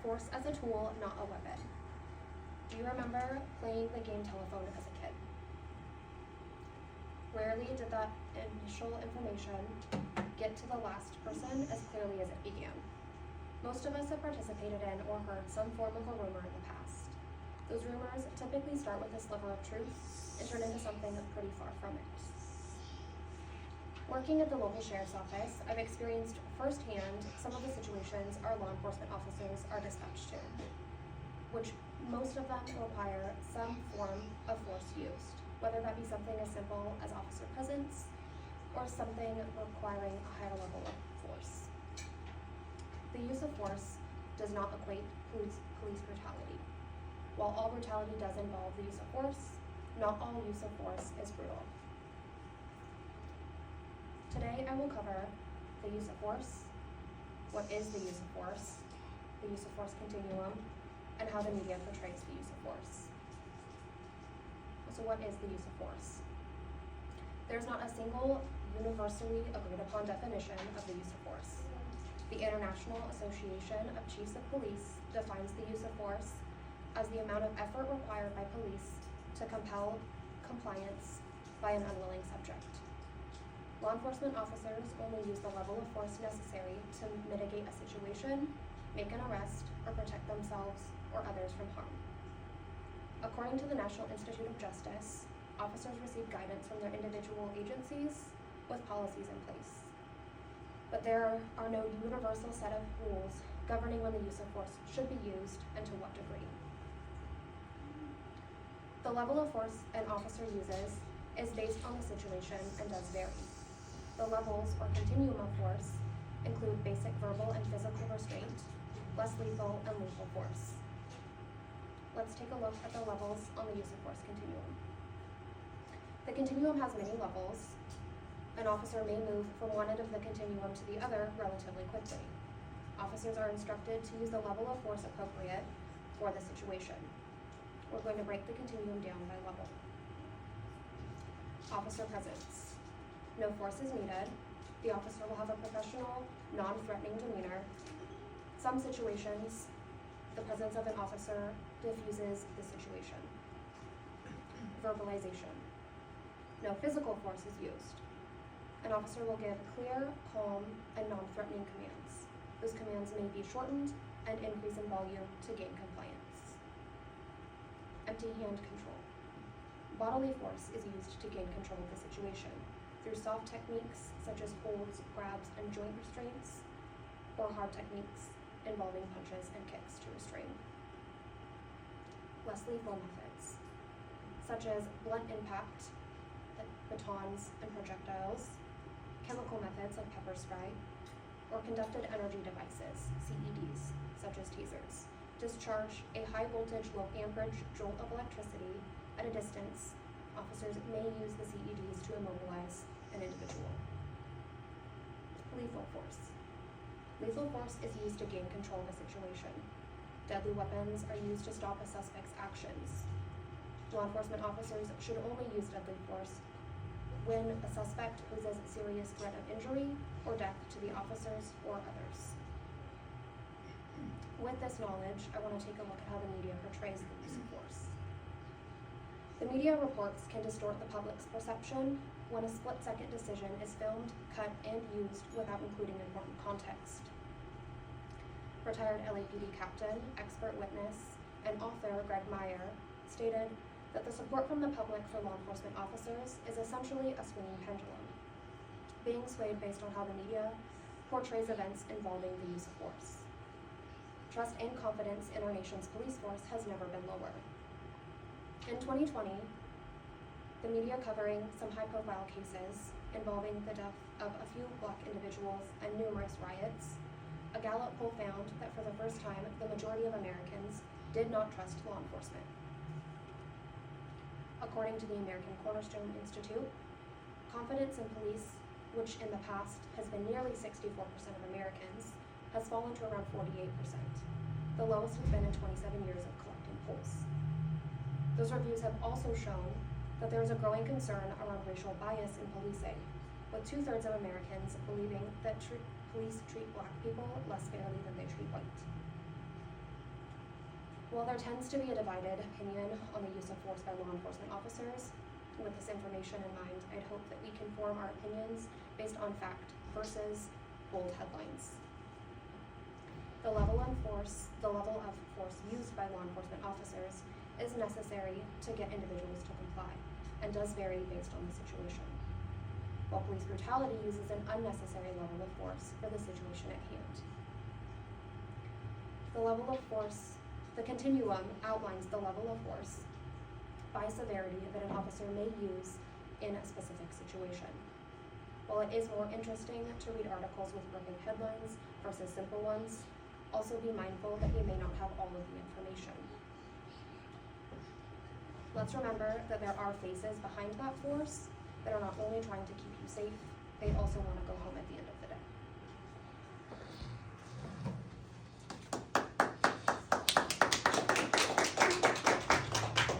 force as a tool, not a weapon. Do you remember playing the game telephone as a kid? Rarely did that initial information get to the last person as clearly as it began. Most of us have participated in or heard some form of a rumor in the past. Those rumors typically start with a sliver of truth and turn into something pretty far from it. Working at the local sheriff's office, I've experienced firsthand some of the situations our law enforcement officers are dispatched to, which most of them require some form of force used, whether that be something as simple as officer presence or something requiring a higher level of force. The use of force does not equate police brutality. While all brutality does involve the use of force, not all use of force is brutal. Today I will cover the use of force, what is the use of force continuum, and how the media portrays the use of force. So what is the use of force? There's not a single universally agreed upon definition of the use of force. The International Association of Chiefs of Police defines the use of force as the amount of effort required by police to compel compliance by an unwilling subject. Law enforcement officers only use the level of force necessary to mitigate a situation, make an arrest, or protect themselves or others from harm. According to the National Institute of Justice, officers receive guidance from their individual agencies with policies in place. But there are no universal set of rules governing when the use of force should be used and to what degree. The level of force an officer uses is based on the situation and does vary. The levels or continuum of force include basic verbal and physical restraint, less lethal, and lethal force. Let's take a look at the levels on the use of force continuum. The continuum has many levels. An officer may move from one end of the continuum to the other relatively quickly. Officers are instructed to use the level of force appropriate for the situation. We're going to break the continuum down by level. Officer presence. No force is needed. The officer will have a professional, non-threatening demeanor. Some situations, the presence of an officer diffuses the situation. Verbalization. No physical force is used. An officer will give clear, calm, and non-threatening commands. Those commands may be shortened and increase in volume to gain compliance. Empty hand control. Bodily force is used to gain control of the situation through soft techniques such as holds, grabs, and joint restraints, or hard techniques involving punches and kicks to restrain. Less lethal methods, such as blunt impact, like batons and projectiles, chemical methods like pepper spray, or conducted energy devices, CEDs, such as tasers, discharge a high voltage, low amperage jolt of electricity at a distance. Officers may use the CEDs to immobilize an individual. Lethal force. Lethal force is used to gain control of a situation. Deadly weapons are used to stop a suspect's actions. Law enforcement officers should only use deadly force when a suspect poses a serious threat of injury or death to the officers or others. With this knowledge, I want to take a look at how the media portrays the use of force. The media reports can distort the public's perception when a split-second decision is filmed, cut, and used without including important context. Retired LAPD captain, expert witness, and author Greg Meyer stated that the support from the public for law enforcement officers is essentially a swinging pendulum, being swayed based on how the media portrays events involving the use of force. Trust and confidence in our nation's police force has never been lower. In 2020, the media covering some high-profile cases involving the death of a few Black individuals and numerous riots, a Gallup poll found that for the first time, the majority of Americans did not trust law enforcement. According to the American Cornerstone Institute, confidence in police, which in the past has been nearly 64% of Americans, has fallen to around 48%, the lowest it's been in 27 years of collecting polls. Those reviews have also shown that there is a growing concern around racial bias in policing, with 2/3 of Americans believing that police treat Black people less fairly than they treat white. While there tends to be a divided opinion on the use of force by law enforcement officers, with this information in mind, I'd hope that we can form our opinions based on fact versus bold headlines. The level of force used by law enforcement officers is necessary to get individuals to comply and does vary based on the situation, while police brutality uses an unnecessary level of force for the situation at hand. The continuum outlines the level of force by severity that an officer may use in a specific situation. While it is more interesting to read articles with gripping headlines versus simple ones, also be mindful that you may not have all of the information. Let's remember that there are faces behind that force that are not only trying to keep you safe, they also want to go home at the end of the day.